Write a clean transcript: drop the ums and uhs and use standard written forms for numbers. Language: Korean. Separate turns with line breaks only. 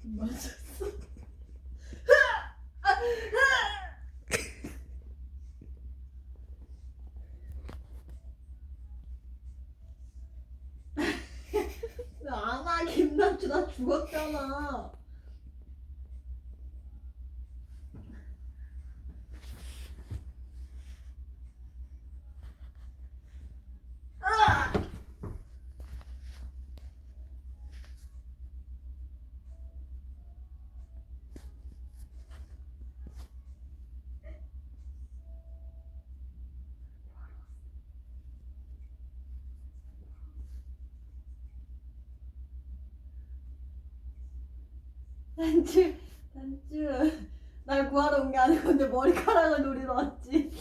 맞았어. 안아 김난주 나 죽었잖아. 난주 날 구하러 온 게 아니고 내 머리카락을 노리러 왔지.